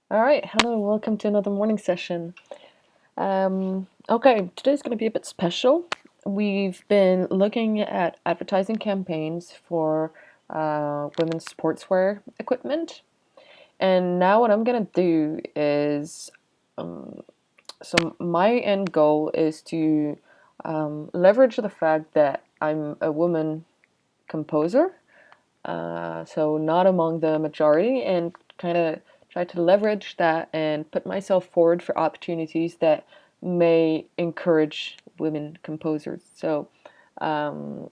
All right, hello, welcome to another morning session. Okay, today's going to be a bit special. We've been looking at advertising campaigns for women's sportswear equipment, and now what I'm going to do is so my end goal is to leverage the fact that I'm a woman composer, so not among the majority, and kind of try to leverage that and put myself forward for opportunities that may encourage women composers. So um,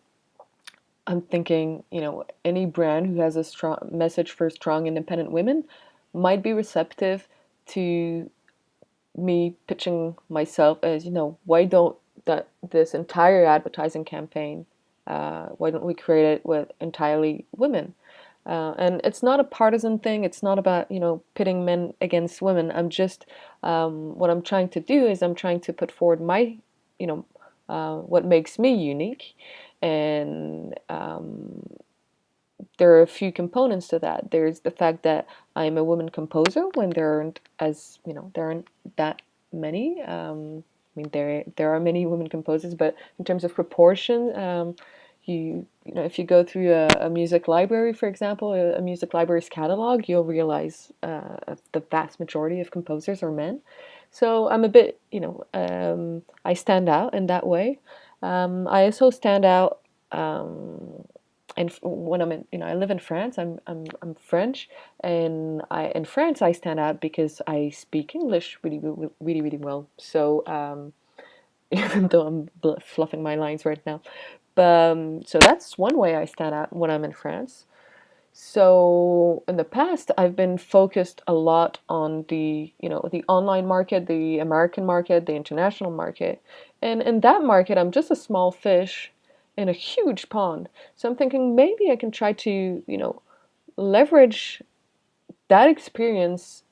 I'm thinking, any brand who has a strong message for strong, independent women might be receptive to me pitching myself as, why don't that this entire advertising campaign, why don't we create it with entirely women? And it's not a partisan thing. It's not about, pitting men against women. What I'm trying to do is I'm trying to put forward my, what makes me unique. And there are a few components to that. There's the fact that I'm a woman composer when there aren't that many. I mean, there are many women composers, but in terms of proportion, if you go through a music library, for example, a music library's catalog, you'll realize the vast majority of composers are men. So I'm a bit, I stand out in that way. I also stand out. And when I'm in, I live in France. I'm French, and I in France I stand out because I speak English really well. So even though I'm fluffing my lines right now, but so that's one way I stand out when I'm in France. So in the past, I've been focused a lot on the online market, the American market, the international market. And in that market, I'm just a small fish in a huge pond. So I'm thinking maybe I can try to, leverage that experience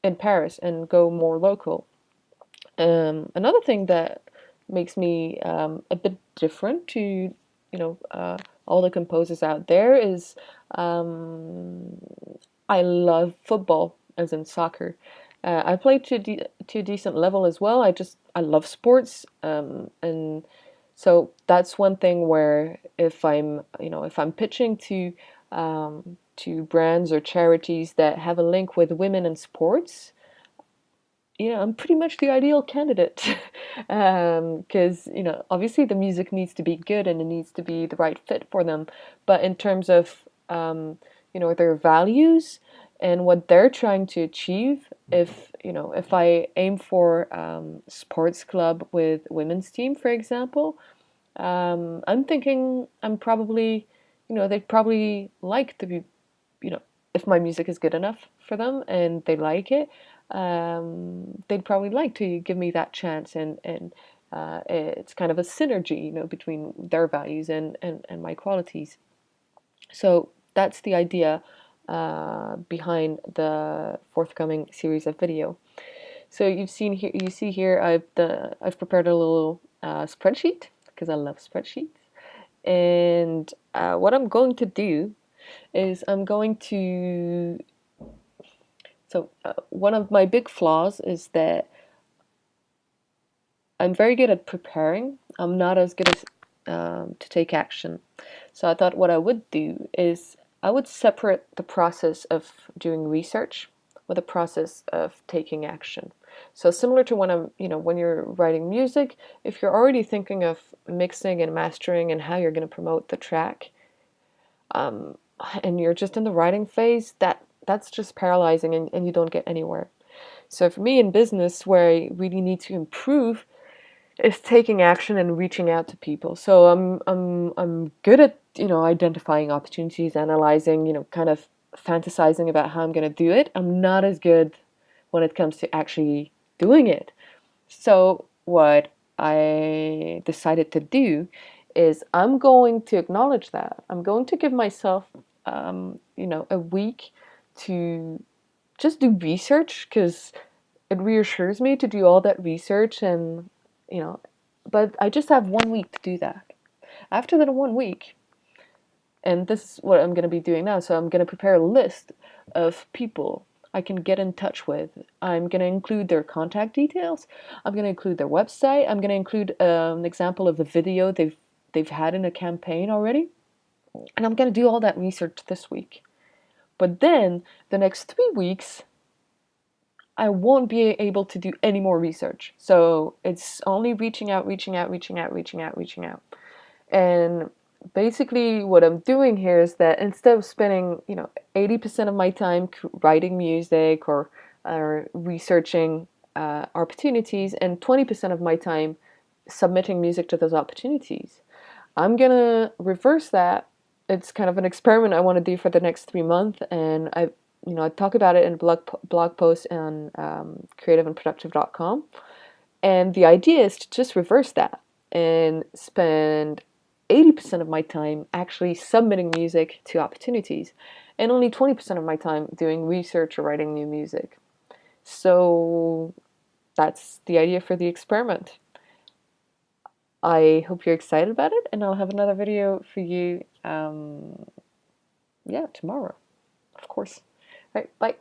in Paris and go more local. Another thing that makes me a bit different to, all the composers out there is um, I love football, as in soccer. I play to a decent level as well. I love sports, and so that's one thing where if I'm pitching to brands or charities that have a link with women in sports, I'm pretty much the ideal candidate. Because, obviously the music needs to be good and it needs to be the right fit for them. But in terms of, their values and what they're trying to achieve, if I aim for sports club with women's team, for example, I'm thinking they'd probably like to be, you know, if my music is good enough for them and they like it, they'd probably like to give me that chance. And it's kind of a synergy, between their values and my qualities. So that's the idea behind the forthcoming series of video. So you see here, I've prepared a little spreadsheet because I love spreadsheets. And what I'm going to do is I'm going to So, one of my big flaws is that I'm very good at preparing. I'm not as good as to take action. So, I thought what I would do is I would separate the process of doing research with the process of taking action. So, similar to when you're writing music, if you're already thinking of mixing and mastering and how you're going to promote the track, um, and you're just in the writing phase, that's just paralyzing and you don't get anywhere. So for me in business, where I really need to improve is taking action and reaching out to people. So I'm good at identifying opportunities, analyzing, kind of fantasizing about how I'm going to do it. I'm not as good when it comes to actually doing it. So what I decided to do is I'm going to acknowledge that. I'm going to give myself a week to just do research because it reassures me to do all that research and you know but I just have 1 week to do that. After that 1 week, and this is what I'm going to be doing now, so I'm going to prepare a list of people I can get in touch with. I'm going to include their contact details. I'm going to include their website. I'm going to include an example of a video they've had in a campaign already. And I'm going to do all that research this week. But then the next 3 weeks, I won't be able to do any more research. So it's only reaching out, reaching out, reaching out, reaching out, reaching out. And basically what I'm doing here is that instead of spending, 80% of my time writing music or researching opportunities and 20% of my time submitting music to those opportunities, I'm gonna reverse that. It's kind of an experiment I want to do for the next 3 months, and I talk about it in a blog post on creativeandproductive.com. And the idea is to just reverse that and spend 80% of my time actually submitting music to opportunities and only 20% of my time doing research or writing new music. So that's the idea for the experiment. I hope you're excited about it, and I'll have another video for you, tomorrow, of course. All right, bye.